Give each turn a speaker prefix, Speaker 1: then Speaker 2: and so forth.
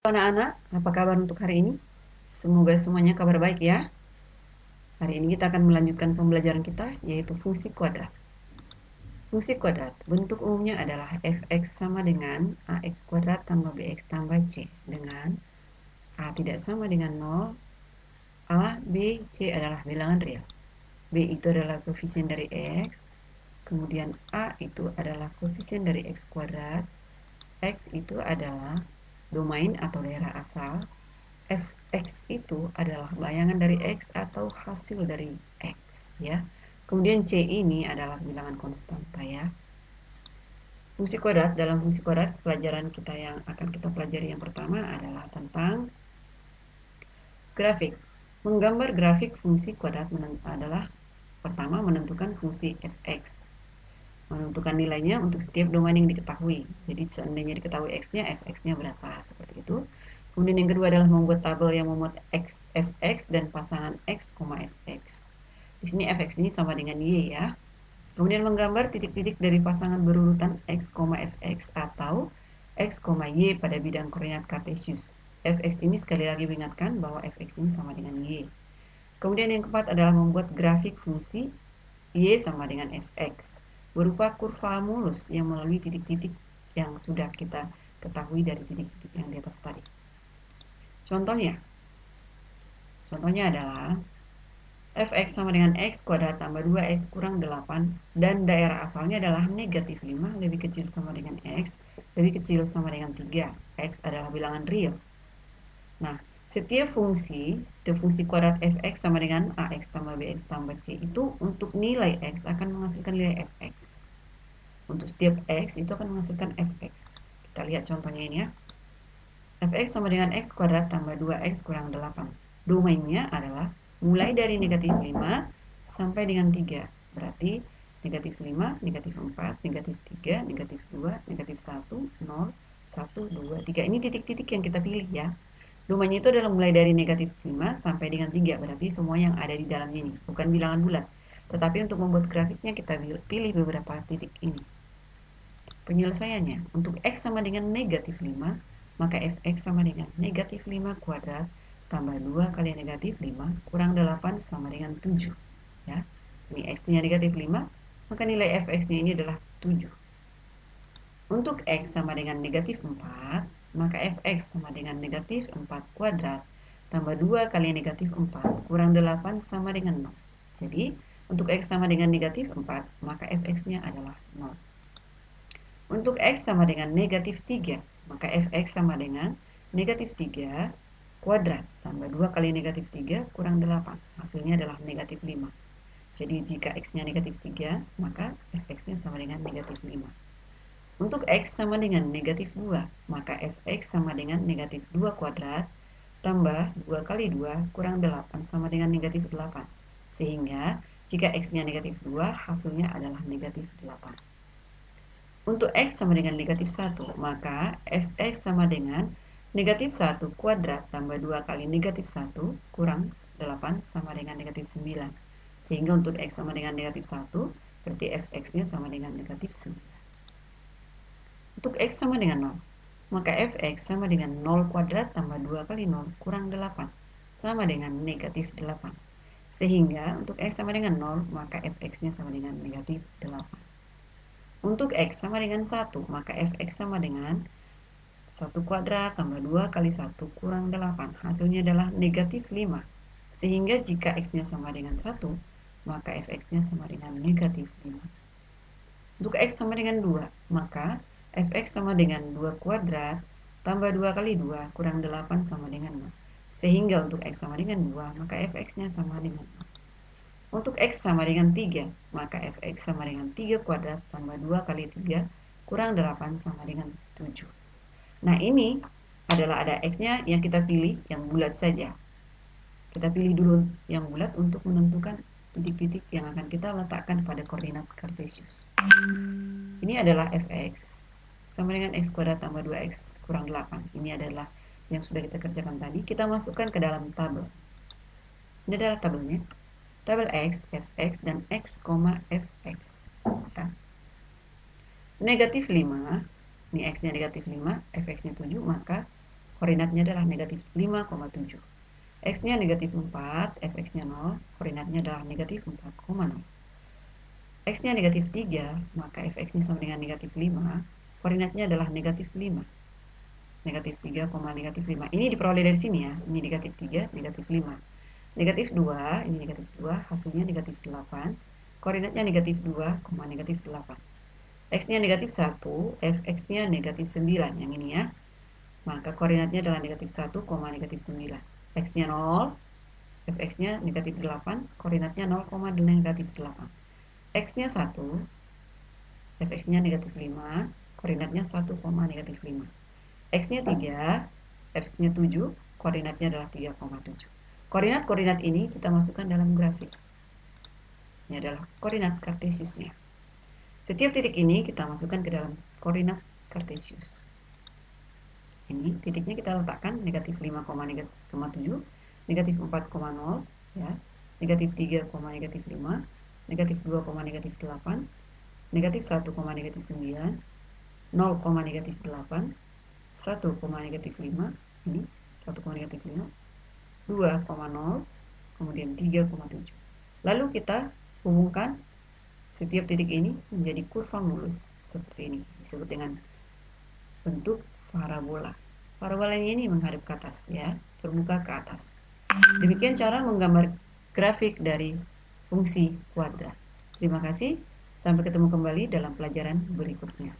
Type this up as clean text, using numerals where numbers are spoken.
Speaker 1: Anak-anak, apa kabar untuk hari ini? Semoga semuanya kabar baik ya. Hari ini kita akan melanjutkan pembelajaran kita, yaitu fungsi kuadrat. Fungsi kuadrat, bentuk umumnya adalah fx sama dengan ax kuadrat tambah bx tambah c. Dengan a tidak sama dengan 0, a, b, c adalah bilangan real. B itu adalah koefisien dari x, kemudian a itu adalah koefisien dari x kuadrat, x itu adalah domain atau daerah asal, fx itu adalah bayangan dari x atau hasil dari x ya. Kemudian c ini adalah bilangan konstanta ya. Fungsi kuadrat, dalam fungsi kuadrat pelajaran kita yang akan kita pelajari yang pertama adalah tentang grafik. Menggambar grafik fungsi kuadrat adalah pertama menentukan fungsi fx, menentukan nilainya untuk setiap domain yang diketahui. Jadi seandainya diketahui x-nya, fx-nya berapa, seperti itu. Kemudian yang kedua adalah membuat tabel yang memuat x, fx dan pasangan x, fx. Di sini fx ini sama dengan y ya. Kemudian menggambar titik-titik dari pasangan berurutan x, fx atau x, y pada bidang koordinat kartesius. Fx ini sekali lagi mengingatkan bahwa fx ini sama dengan y. Kemudian yang keempat adalah membuat grafik fungsi y sama dengan fx berupa kurva mulus yang melalui titik-titik yang sudah kita ketahui dari titik-titik yang di atas tadi. Contohnya adalah fx sama dengan x kuadrat tambah 2x kurang 8 dan daerah asalnya adalah negatif 5 lebih kecil sama dengan x lebih kecil sama dengan 3. X adalah bilangan real. Nah, setiap fungsi kuadrat fx sama dengan ax tambah bx tambah c itu untuk nilai x akan menghasilkan nilai fx. Untuk setiap x itu akan menghasilkan fx. Kita lihat contohnya ini ya. Fx sama dengan x kuadrat tambah 2x kurang 8. Domainnya adalah mulai dari negatif 5 sampai dengan 3. Berarti negatif 5, negatif 4, negatif 3, negatif 2, negatif 1, 0, 1, 2, 3. Ini titik-titik yang kita pilih ya. Domainnya itu adalah mulai dari negatif 5 sampai dengan 3. Berarti semua yang ada di dalamnya ini. Bukan bilangan bulat. Tetapi untuk membuat grafiknya kita pilih beberapa titik ini. Penyelesaiannya, untuk x sama dengan negatif 5, maka fx sama dengan negatif 5 kuadrat tambah 2 kali negatif 5 kurang 8 sama dengan 7. Ya. Ini x-nya negatif 5, maka nilai fx-nya ini adalah 7. Untuk x sama dengan negatif 4, maka fx sama dengan negatif 4 kuadrat tambah 2 kali negatif 4 kurang 8 sama dengan 0. Jadi, untuk x sama dengan negatif 4, maka fx-nya adalah 0. Untuk x sama dengan negatif 3, maka fx sama dengan negatif 3 kuadrat tambah 2 kali negatif 3 kurang 8. Hasilnya adalah negatif 5. Jadi jika x-nya negatif 3, maka fx-nya sama dengan negatif 5. Untuk x sama dengan negatif 2, maka fx sama dengan negatif 2 kuadrat tambah 2 kali 2 kurang 8 sama dengan negatif 8. Sehingga jika x-nya negatif 2, hasilnya adalah negatif 8. Untuk x sama dengan negatif 1, maka fx sama dengan negatif 1 kuadrat tambah 2 kali negatif 1 kurang 8 sama dengan negatif 9. Sehingga untuk x sama dengan negatif 1, berarti fx-nya sama dengan negatif 9. Untuk x sama dengan 0, maka fx sama dengan 0 kuadrat tambah 2 kali 0 kurang 8 sama dengan negatif 8. Sehingga untuk x sama dengan 0, maka fx-nya sama dengan negatif 8. Untuk x sama dengan 1, maka fx sama dengan 1 kuadrat tambah 2 kali 1 kurang 8. Hasilnya adalah negatif 5. Sehingga jika x-nya sama dengan 1, maka fx-nya sama dengan negatif 5. Untuk x sama dengan 2, maka fx sama dengan 2 kuadrat tambah 2 kali 2 kurang 8 sama dengan 0. Sehingga untuk x sama dengan 2, maka fx-nya sama dengan 0. Untuk x sama dengan 3, maka fx sama dengan 3 kuadrat tambah 2 kali 3 kurang 8 sama dengan 7. Nah, ini adalah ada x-nya yang kita pilih yang bulat saja. Kita pilih dulu yang bulat untuk menentukan titik-titik yang akan kita letakkan pada koordinat kartesius. Ini adalah fx sama dengan x kuadrat tambah 2x kurang 8. Ini adalah yang sudah kita kerjakan tadi. Kita masukkan ke dalam tabel. Ini adalah tabelnya. Tabel x, fx, dan x, fx. Ya. Negatif 5, ini x-nya negatif 5, fx-nya 7, maka koordinatnya adalah negatif 5,7. X-nya negatif 4, fx-nya 0, koordinatnya adalah negatif 4,0. X-nya negatif 3, maka fx-nya sama dengan negatif 5, koordinatnya adalah negatif 5. Negatif 3, negatif 5. Ini diperoleh dari sini ya, ini negatif 3, negatif 5. Negatif 2, ini negatif 2, hasilnya negatif 8, koordinatnya negatif 2, negatif 8. X-nya negatif 1, fx-nya negatif 9, yang ini ya. Maka koordinatnya adalah negatif 1, negatif 9. X-nya 0, fx-nya negatif 8, koordinatnya 0, negatif 8. X-nya 1, fx-nya negatif 5, koordinatnya 1, negatif 5. X-nya 3, fx-nya 7, koordinatnya adalah 3,7. Koordinat-koordinat ini kita masukkan dalam grafik. Ini adalah koordinat kartesiusnya. Setiap titik ini kita masukkan ke dalam koordinat kartesius. Ini titiknya kita letakkan negatif 5,7, negatif 4,0, ya, negatif 3, negatif 5, negatif 2, negatif 8, negatif 1, negatif 9, 0, negatif 8, 1, negatif 5, ini 1, negatif 5, 2,0, kemudian 3,7. Lalu kita hubungkan setiap titik ini menjadi kurva mulus seperti ini, disebut dengan bentuk parabola. Parabola ini menghadap ke atas ya, terbuka ke atas. Demikian cara menggambar grafik dari fungsi kuadrat. Terima kasih, sampai ketemu kembali dalam pelajaran berikutnya.